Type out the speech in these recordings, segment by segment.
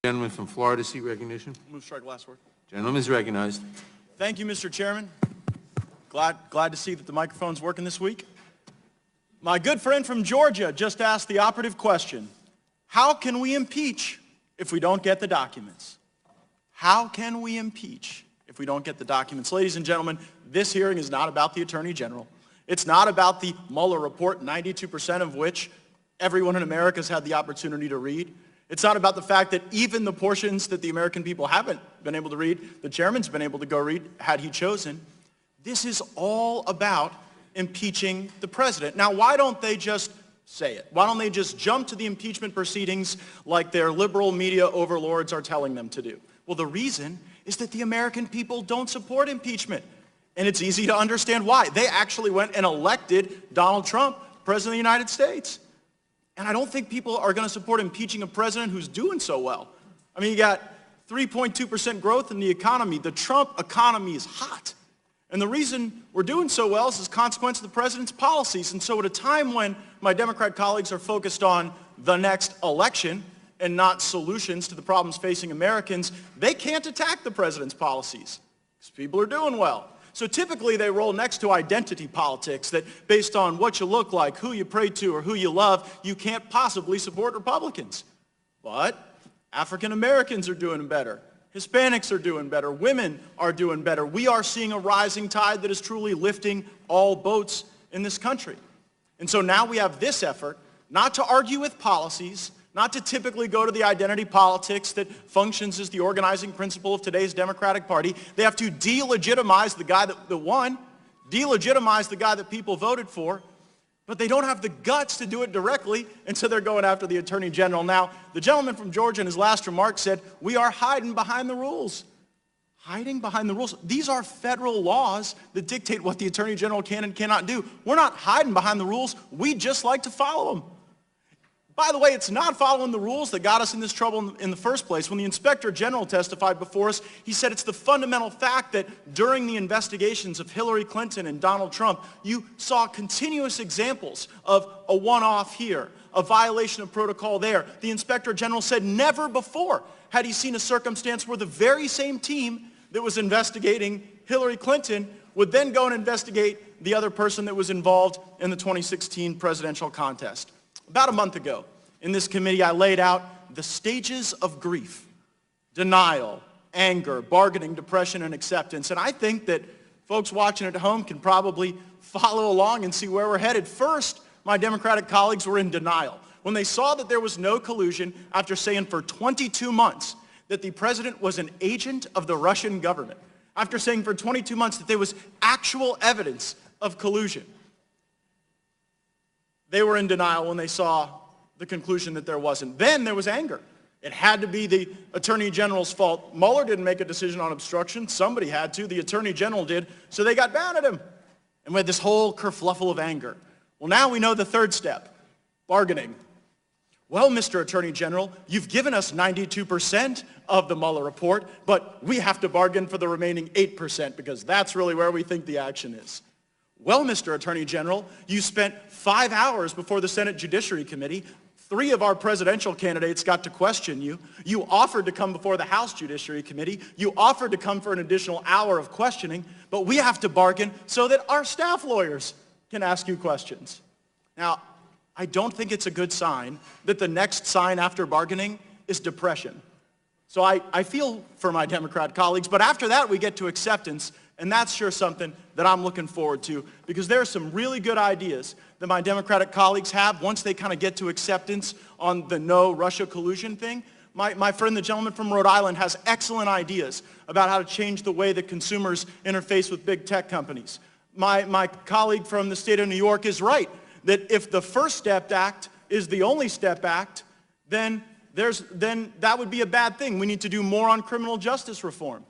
Gentleman from Florida, seek recognition. Move strike last word. Gentleman is recognized. Thank you, Mr. Chairman. Glad to see that the microphone's working this week. My good friend from Georgia just asked the operative question. How can we impeach if we don't get the documents? How can we impeach if we don't get the documents? Ladies and gentlemen, this hearing is not about the Attorney General. It's not about the Mueller report, 92% of which everyone in America has had the opportunity to read. It's not about the fact that even the portions that the American people haven't been able to read, the chairman's been able to go read had he chosen. This is all about impeaching the president. Now, why don't they just say it? Why don't they just jump to the impeachment proceedings like their liberal media overlords are telling them to do? Well, the reason is that the American people don't support impeachment. And it's easy to understand why. They actually went and elected Donald Trump president of the United States. And I don't think people are going to support impeaching a president who's doing so well. I mean, you got 3.2% growth in the economy. The Trump economy is hot. And the reason we're doing so well is as a consequence of the president's policies. And so at a time when my Democrat colleagues are focused on the next election and not solutions to the problems facing Americans, they can't attack the president's policies because people are doing well. So typically they roll next to identity politics, that based on what you look like, who you pray to, or who you love, you can't possibly support Republicans. But African Americans are doing better. Hispanics are doing better. Women are doing better. We are seeing a rising tide that is truly lifting all boats in this country. And so now we have this effort, not to argue with policies, not to typically go to the identity politics that functions as the organizing principle of today's Democratic Party. They have to delegitimize the guy that won, delegitimize the guy that people voted for, but they don't have the guts to do it directly, and so they're going after the Attorney General. Now, the gentleman from Georgia in his last remark said, we are hiding behind the rules. Hiding behind the rules. These are federal laws that dictate what the Attorney General can and cannot do. We're not hiding behind the rules. We just like to follow them. By the way, it's not following the rules that got us in this trouble in the first place. When the Inspector General testified before us, he said it's the fundamental fact that during the investigations of Hillary Clinton and Donald Trump, you saw continuous examples of a one-off here, a violation of protocol there. The Inspector General said never before had he seen a circumstance where the very same team that was investigating Hillary Clinton would then go and investigate the other person that was involved in the 2016 presidential contest. About a month ago, in this committee, I laid out the stages of grief: denial, anger, bargaining, depression, and acceptance. And I think that folks watching at home can probably follow along and see where we're headed. First, my Democratic colleagues were in denial. When they saw that there was no collusion after saying for 22 months that the president was an agent of the Russian government, after saying for 22 months that there was actual evidence of collusion, they were in denial when they saw the conclusion that there wasn't. Then there was anger. It had to be the Attorney General's fault. Mueller didn't make a decision on obstruction. Somebody had to. The Attorney General did. So they got mad at him. And we had this whole kerfluffle of anger. Well, now we know the third step: bargaining. Well, Mr. Attorney General, you've given us 92% of the Mueller report, but we have to bargain for the remaining 8% because that's really where we think the action is. Well, Mr. Attorney General, you spent 5 hours before the Senate Judiciary Committee. 3 of our presidential candidates got to question you. You offered to come before the House Judiciary Committee. You offered to come for an additional hour of questioning, but we have to bargain so that our staff lawyers can ask you questions. Now, I don't think it's a good sign that the next sign after bargaining is depression. So I feel for my Democrat colleagues, but after that we get to acceptance. And that's sure something that I'm looking forward to, because there are some really good ideas that my Democratic colleagues have once they kind of get to acceptance on the no Russia collusion thing. My friend, the gentleman from Rhode Island, has excellent ideas about how to change the way that consumers interface with big tech companies. My colleague from the state of New York is right, that if the First Step Act is the only Step Act, then that would be a bad thing. We need to do more on criminal justice reform.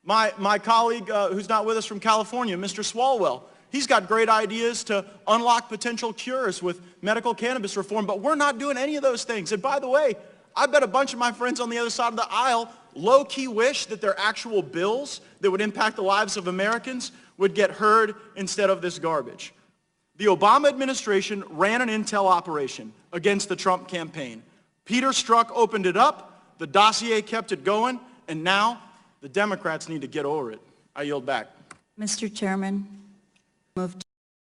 My colleague who's not with us from California, Mr. Swalwell, he's got great ideas to unlock potential cures with medical cannabis reform, but we're not doing any of those things. And by the way, I bet a bunch of my friends on the other side of the aisle low-key wish that their actual bills that would impact the lives of Americans would get heard instead of this garbage. The Obama administration ran an intel operation against the Trump campaign. Peter Strzok opened it up. The dossier kept it going, and now the Democrats need to get over it. I yield back. Mr. Chairman, move